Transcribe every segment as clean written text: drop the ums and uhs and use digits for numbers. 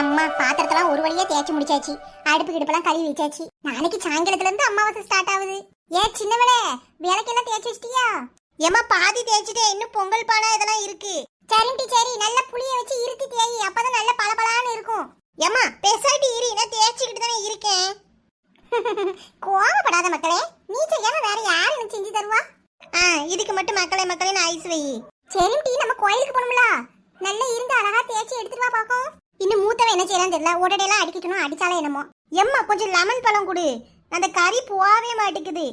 எம்மா பாத்திரத்தெல்லாம் ஒரு வழியா தேய்ச்சி முடிச்சாச்சு. அடுப்பு கிடுப்பெல்லாம் கழுவி வச்சாச்சு. நாளைக்கு சாயங்காலத்துல இருந்து அமாவாசை ஸ்டார்ட் ஆகுது. ஏன் சின்னவளே விளக்கெல்லாம் தேய்ச்சி வச்சிட்டியா? ஏமா பாதி தேய்ச்சிட்டேன், இன்னும் பொங்கல் பானை இதெல்லாம் இருக்கு. சரிண்டி சரி, நல்ல புளிய வச்சு இருத்தி தேய், அப்பதான் நல்ல பளபளன்னு இருக்கும். ஏமா பேசாட்டி இரு, நான் தேய்ச்சிக்கிட்டு தானே இருக்கேன். கோவப்படாத மக்களே, நீ செய்யாம வேற யாரு எனக்கு செஞ்சு தருவா? இதுக்கு மட்டும் மக்களே மக்களே ஐஸ் வை. சரிண்டி, நம்ம கோயிலுக்கு போகணும்ல, நல்லா இருந்து அழகா தேய்ச்சி எடுத்துட்டு வா பாக்கும். இன்னும் மூத்தவன் என்ன செய்யறான்னு தெரியல, உடனெல்லாம் அடிக்கணும், அடிச்சாலே என்னமோ. எம்மா கொஞ்சம் லெமன் பழம் கொடு, அந்த கறி போவே மாட்டேங்குது.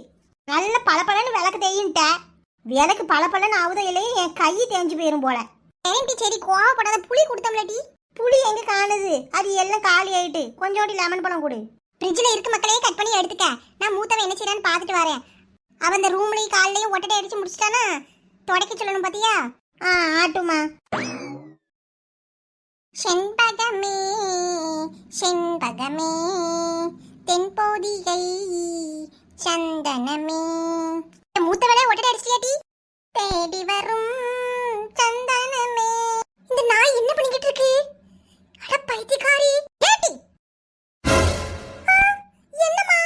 நல்ல பளபளன்னு விளக்கு தேயின்ட்ட, விளக்கு பளபளன்னு ஆகுதோ இல்லையே என் கை தேஞ்சு போயிரும் போல. சரிண்டி சரி, கோவப்படாத. புளி கொடுத்தோம்லடி, புளி எங்க காணுது? அது எல்லாம் காலி ஆயிட்டு. கொஞ்சோடி லெமன் பழம் கொடு. ஃப்ரிட்ஜில் இருக்கு மக்களே, கட் பண்ணி எடுத்துக்க. நான் மூத்தவன் என்ன செய்யறான்னு பார்த்துட்டு வரேன். அவன் இந்த ரூம்லயும் காலையிலயும் ஒட்டடை அடிச்சு முடிச்சிட்டானா தொடக்க சொல்லணும் பாத்தியா? ஆட்டுமா. செண்பகமே செண்பகமே தென்போதிகை சந்தனமே. மூத்தவளே ஒட்டடை அடிச்சியாட்டி? தேடி வரும் சந்தனமே. இந்த நாய் என்ன பண்ணிக்கிட்டு இருக்கு? அட பைத்தியக்காரி. ஏட்டி என்னம்மா?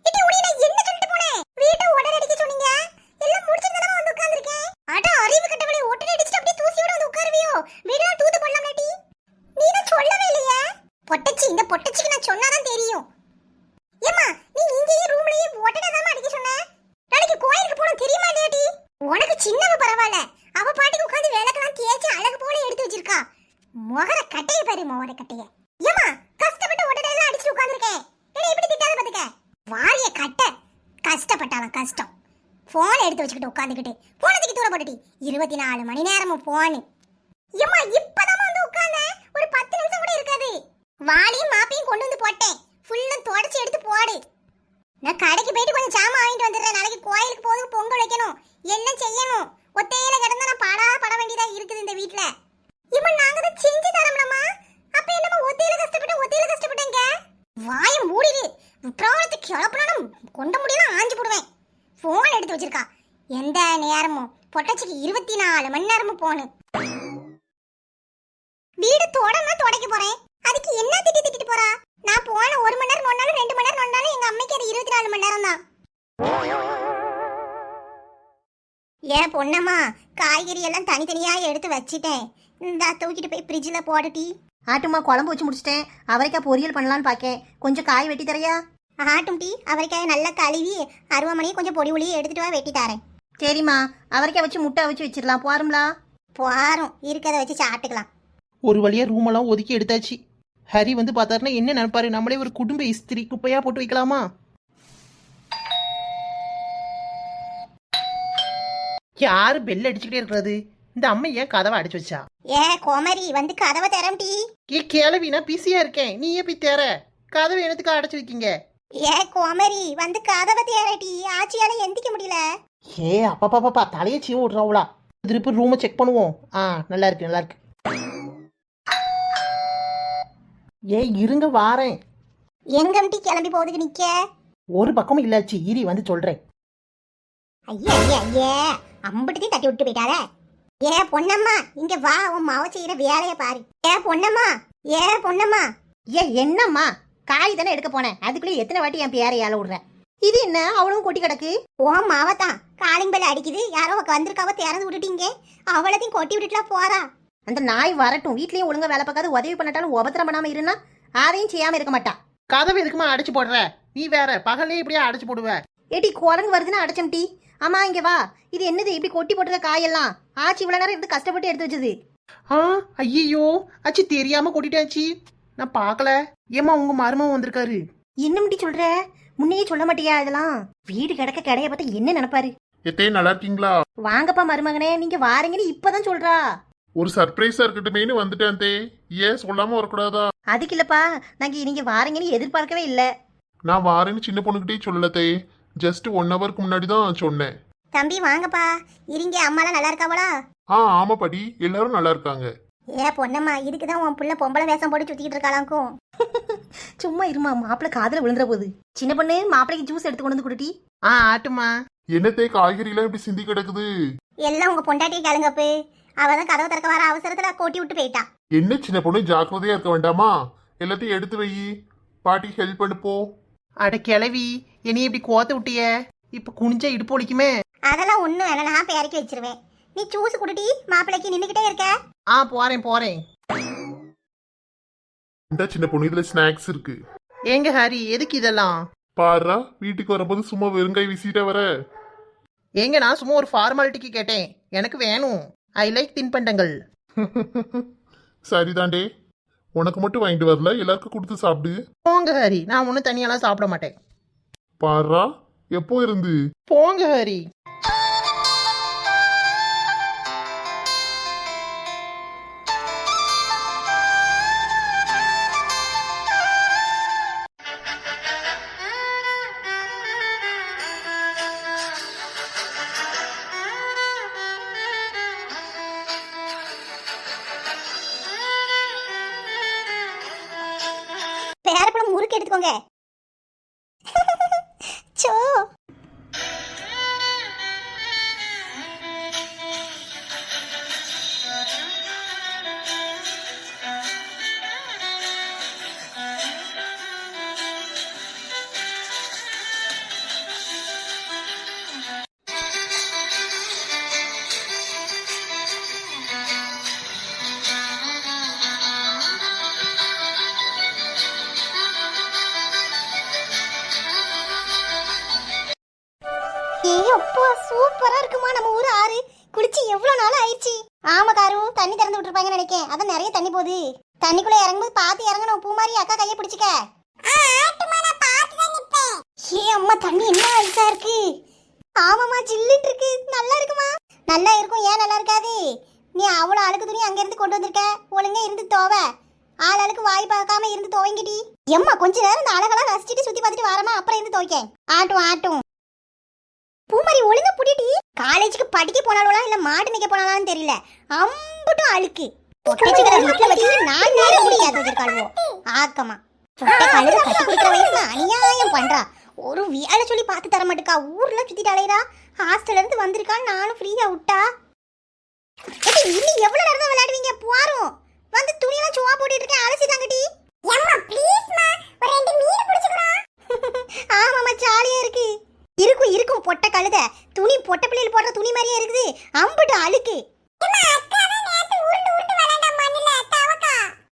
ஏட்டி உடனே நான் என்ன சொல்லிட்டு போனேன்? வீட்டை ஒட்டடை அடிக்க சொன்னீங்க, எல்லாம் முடிச்சிட்டு தான் வந்து உட்கார்ந்திருக்கேன். அட அறிவு கட்டவளே, ஒட்டடை அடிச்சிட்டு அப்படியே தூசியோட வந்து உட்காருவியோ? வீடெல்லாம் தூத்து போடலாம்லடி. நீ தான் சொல்லவே இல்லையே. பொட்டச்சி, இந்த பொட்டச்சிக்கு நான் சொன்னாதான் தெரியும். ஏம்மா நீ இங்கேயே ரூம்லயே ஒட்டடை தான் அடிக்க சொன்ன. நாளைக்கு கோயிலுக்கு போணும் தெரியுமா இல்லையாடி? உனக்கு சின்னவ பரவாயில்ல, அவ பாட்டுக்கு உட்காந்து விளக்கெல்லாம் தேய்ச்சி அழகு போல எடுத்து வச்சிருக்கா. முகர கட்டைய பாரு, முகர கட்டைய. ஏம்மா கஷ்டப்பட்டு ஒட்டடை எல்லாம் அடிச்சுட்டு உட்கார்ந்திருக்கேன், என்ன இப்படி திட்டாத பாத்துக்க. வாரிய கட்ட, கஷ்டப்பட்டாலும் கஷ்டம். போன் எடுத்து வச்சுக்கிட்டு உட்காந்துக்கிட்டு போனதுக்கு தூர போட்டுட்டி. 24 மணி நேரமும் போனு. ஏம்மா இப்பதான் வந்து உட்கார்ந்த, ஒரு 10 நிமிஷம் கூட இருக்காது. வாளியும் மாப்பையும் கொண்டு வந்து போட்டேன், ஃபுல்லா தொடச்சி எடுத்து போடு. நான் கடைக்கு போயிட்டு கொஞ்சம் சாமான் வாங்கிட்டு வந்துடுறேன். நாளைக்கு கோயிலுக்கு போது பொங்கல் வைக்கணும், எல்லாம் செய்யணும். ஒத்தையில கிடந்தா நான் பட வேண்டியதா இருக்குது இந்த வீட்டுல. இம்மா நாங்க தான் செஞ்சு தரோம்லம்மா, அப்ப என்னமா ஒத்தையில கஷ்டப்பட்டேங்க? வாய மூடிடு. ப்ராப்ளத்தை கிளப்பணும், கொண்ட முடியலாம் ஆஞ்சு போடுவேன். போன் எடுத்து வச்சிருக்கா, எந்த நேரமும் பொட்டச்சிக்கு 24 மணி நேரமும் போனு. வீடு தொடமா தொடக்க போறேன், அதுக்கு என்ன திட்டிட்டு போறா? நான் போன 1 மணி நேரம் நோண்டாலும் 2 மணி நேரம் நோண்டாலும் எங்க அம்மைக்கு அது 24 மணி நேரம் தான். ஏன் பொண்ணம்மா, காய்கறி எல்லாம் தனித்தனியா எடுத்து வச்சிட்டேன், இந்த தூக்கிட்டு போய் ஃப்ரிட்ஜில் போட்டுட்டி. ஆட்டுமா, குழம்பு வச்சு முடிச்சிட்டேன். அவரைக்காய் பொரியல் பண்ணலான்னு பார்க்கேன், கொஞ்சம் காய் வெட்டி தரையா? ஆட்டும் டீ, அவரைக்காய் நல்லா கழுவி அருவாமனையும் கொஞ்சம் பொடி ஒளியும் எடுத்துட்டு வா, வெட்டி தரேன். சரிம்மா, அவரைக்காய் வச்சு முட்டை வச்சு வச்சிடலாம். போறோம்லா? போறோம், இருக்கதை வச்சு சாப்பிட்டுக்கலாம். ஒரு வழியா ரூம் எல்லாம் ஒதுக்கி எடுத்தாச்சு. ஹரி வந்து பார்த்தாருன்னா என்ன நினைப்பாரு? நம்மளே ஒரு குடும்ப இஸ்திரி குப்பையா போட்டு வைக்கலாமா? யாரு பெல் அடிச்சுக்கிட்டே இருக்கிறது? இந்த அம்மா ஏன் கதவை அடிச்சு வச்சா? கோமரி வந்து கதவை தரம் டீ. கேளவி, நான் பிஸியா இருக்கேன், நீ ஏன் போய் தேர? கதவை எனத்துக்கு அடைச்சு வைக்கீங்க? கோமரி வந்து கதவை தேரட்டி, ஆச்சியால எந்திக்க முடியல. அப்பா தலையை சீவ விட்றாவளா? திருப்பி ரூமை செக் பண்ணுவோம். நல்லா இருக்கு. இருங்க வாரேன். எங்கம்டி கிளம்பி போகுதுக்கு நிக்க? ஒரு பக்கமும் இல்லாச்சு, ஈரி வந்து சொல்றேன். ஐயா அம்பட்டத்தையும் தட்டி விட்டு போயிட்டாரே. பொன்னம்மா இங்க வா, உன் மாவ செய்யற வேலைய பாரு. பொன்னம்மா என்னம்மா, காய் தானே எடுக்க போனேன், அதுக்குள்ளே எத்தனை வாட்டி என் பேரை ஏல விடுறேன். இது என்ன அவ்வளவும் கொட்டி கிடக்கு? ஓ மாவத்தான் காலிங் பெல் அடிக்குது, யாரோ வந்திருக்காவ திறந்து விட்டுட்டீங்க, அவளத்தையும் கொட்டி விட்டுட்டுலாம் போறா. அந்த நாய் வரட்டும், வீட்லயும் ஒழுங்கா வேலை பார்க்காது, உதவி பண்ணட்டாலும் உபத்திரம் பண்ணாம இருந்தா அதையும் செய்யாம இருக்க மாட்டா. கதவை எதுக்குமா அடைச்சு போடுற? நீ வேற பகலே இப்படியா அடைச்சு போடுவ? ஏட்டி குரங்கு வருதுன்னா அடைச்சம் டீ. ஆமா இங்க வா, இது என்னது இப்படி கொட்டி போட்டுருக்க காயெல்லாம்? ஆச்சி இவ்வளவு நேரம் இருந்து கஷ்டப்பட்டு எடுத்து வச்சது. ஐயோ ஆச்சி, தெரியாம கொட்டிட்டாச்சி, நான் பாக்கல. ஏமா உங்க மருமகன் வந்திருக்காரு. என்ன முடி சொல்ற? முன்னையே சொல்ல மாட்டியா? இதெல்லாம் வீடு கிடக்க கடைய பார்த்தா என்ன நினைப்பாரு? எத்தே நல்லா இருக்கீங்களா? வாங்கப்பா மருமகனே, நீங்க வாரீங்கன்னு இப்பதான் சொல்றா. ஒரு சர்ப்ரைஸா இருக்கட்டுமேனு வந்துட்டேன் தே. ஏன் சொல்லாம வரக்கூடாதா? அதுக்கு இல்லப்பா, நாங்க நீங்க வாரீங்கன்னு எதிர்பார்க்கவே இல்ல. நான் வாரேன்னு சின்ன பொண்ணுகிட்டே சொல்லத்தே, ஜஸ்ட் 1 ஹவருக்கு முன்னாடி தான் சொன்னேன். தம்பி வாங்கப்பா, இருங்க. அம்மாலாம் நல்லா இருக்காவளா? ஆமா படி, எல்லாரும் நல்லா இருக்காங்க. பொன்னம்மா, இதுக்குதான் உன் புள்ள பொம்பளை வேஷம் போட்டு சுத்திட்டு இருக்காளாக்கும். சும்மா இருமா, மாப்பிள்ள காதுல விழுந்துற போகுது. சின்ன பொண்ணு, மாப்பிளைக்கு ஜூஸ் எடுத்து கொண்டு வந்து குடுட்டி. ஆட்டுமா. என்னத்தே காய்கறி எல்லாம் இப்படி சிந்தி கிடக்குது? எல்லாம் உங்க பொண்டாட்டியை கேளுங்கப்பு. அவதான் கதவை திறக்க வர அவசரத்துல கொட்டி விட்டு போயிட்டா. என்ன சின்ன பொண்ணு, ஜாக்கிரதையா இருக்க வேண்டாமா? எல்லாத்தையும் எடுத்து வை, பாட்டி ஹெல்ப் பண்ணு போ. அட கிளவி, என்னைய இப்படி கோத்த விட்டிய, இப்ப குனிஞ்சா இடுப்பு ஒலிக்குமே. அதெல்லாம் ஒண்ணும் வேணாம், நான் போய் இறக்கி வச்சிருவேன். நீ ஜூஸ் குடிடி, மாப்பிள்ளைக்கு நின்னுக்கிட்டே இருக்க. போறேன் போறேன். இந்த சின்ன பொண்ணு, இதுல ஸ்நாக்ஸ் இருக்கு. ஏங்க ஹரி, எதுக்கு இதெல்லாம்? பாரா, வீட்டுக்கு வரும்போது சும்மா வெறுங்காய் வீசிட்டே வர. ஏங்க நான் சும்மா ஒரு ஃபார்மாலிட்டிக்கு கேட்டேன், எனக்கு வேணும். ஐ லைக் தின்பண்டங்கள். சரிதாண்டே, உனக்கு மட்டும் வாங்கிட்டு வரல, எல்லாருக்கும் கொடுத்து சாப்பிடு. போங்க ஹரி, நான் ஒன்றும் தனியாலாம் சாப்பிட மாட்டேன். பாரா, எப்போ இருந்து? போங்க ஹரி. பேரப்படம் முறுக்கு எடுத்துக்கோங்க. சோ அப்பா சூப்பரா இருக்குமா நம்ம ஊர் ஆறு. குளிச்சு எவ்வளவு நாள் ஆயிடுச்சு. ஆமா காரு, தண்ணி திறந்து விட்டுருப்பாங்கன்னு நினைக்கேன். அதான் நிறைய தண்ணி போகுது. தண்ணிக்குள்ள இறங்கும்போது பார்த்து இறங்கணும். பூ மாதிரி அக்கா கையை பிடிச்சிக்க. ஏ அம்மா, தண்ணி என்ன ஐஸா இருக்கு. ஆமாமா, ஜில்லுன்னு இருக்கு. நல்லா இருக்குமா? நல்லா இருக்கும், ஏன் நல்லா இருக்காது? நீ அவ்வளவு அழுக்கு துணி அங்க இருந்து கொண்டு வந்திருக்க. ஒழுங்கா இருந்து தோவ. ஆளுக்கு வாய் பார்க்காம இருந்து துவங்கிட்டி. எம்மா, கொஞ்ச நேரம் இந்த அழகெல்லாம் ரசிச்சுட்டு சுத்தி பார்த்துட்டு வரமா, அப்புறம் இருந்து துவைக்க. ஆட்டும் ஆட்டும். பூமாரி ஒழுங்கா புடிட்டி. காலேஜுக்கு படிக்க போனாலும் இல்ல மாடு மேய்க்க போனாலும் தெரியல, அம்புட்டும் அழுக்கு. ஒட்டச்சிக்கிற வீட்டுல வச்சு 4 நேரம் கூட ஏத்த வச்சிருக்காளுவோ. ஆக்கமா சொட்ட கழுத கட்டி குடிக்கிற வயசுல அநியாயம் பண்றா. ஒரு வேலை சொல்லி பார்த்து தர மாட்டுக்கா. ஊர்ல சுத்திட்டு அலையறா. ஹாஸ்டல்ல இருந்து வந்திருக்கான்னு நானும் ஃப்ரீயா விட்டா. இன்னும் எவ்வளவு நேரம் தான் விளையாடுவீங்க? போறோம் வந்து துணியெல்லாம் சுவா போட்டுட்டு இருக்கேன். அலசி தாங்கடி. ஆமாமா, ஜாலியா இருக்கு. இருக்கும் இருக்கும், பொட்ட கழுத துணி. பொட்ட பிள்ளைகள் போடுற துணி மாதிரியே இருக்குது. அம்புட்டு அழுக்கு.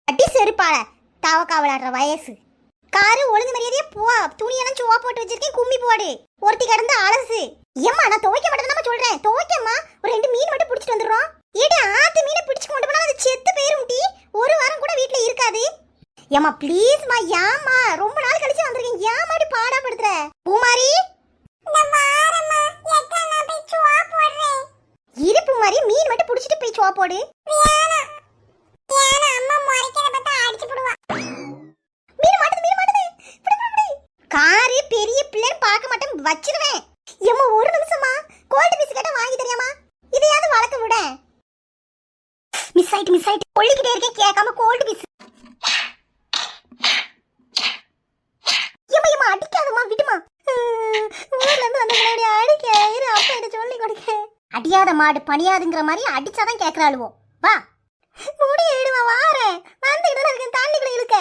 அடி செருப்பால தவக்கா விளையாடுற வயசு. காரு ஒழுங்கு மரியாதையே போ. துணியெல்லாம் சுவா போட்டு வச்சிருக்கேன், கும்மி போடு. ஒருத்தி கடந்து அலசு. ஏம்மா, நான் துவைக்க மாட்டேன் சொல்றேன். துவைக்கம்மா, ஒரு 2 மீன் மட்டும் பிடிச்சிட்டு வந்துடுறோம். ஏடி, ஆத்து மீனை பிடிச்சு கொண்டு போனா அது செத்து போயிரும் டி. ஒரு வாரம் கூட வீட்டுல இருக்காது. ஏம்மா ப்ளீஸ்மா, ஏம்மா ரொம்ப நாள் கழிச்சு வந்திருக்கேன், ஏமாடி பாடாப்படுத்துற? பூமாரி, இருப்பு மாதிரி மீன் மட்டும் புடிச்சிட்டு போய் சுவா போடு. காரு பெரிய பிள்ளைன்னு பார்க்க மாட்டேன், வச்சிருவேன். ஏம்மா, ஒரு நிமிஷமா, கோல்டு பீஸ் கேட்டா வாங்கி தரியாமா? இதையாவது வளர்க்க விட. மிஸ் ஆயிட்டு கொள்ளிக்கிட்டே இருக்கேன், கேட்காம கோல்டு பீஸ். ஏம்மா அடிக்காதம்மா, விடுமா. ஊர்ல இருந்து வந்த அடிக்க அப்பா கிட்ட சொல்லி கொடுக்க. அடியாத மாடு பணியாதுங்கிற மாதிரி அடிச்சாதான் கேட்கறாளுவோ. வா, முடிய இடுவா, வாரேன். வந்துகிட்டு இருக்கேன், தண்ணிக்குள்ள இழுக்க.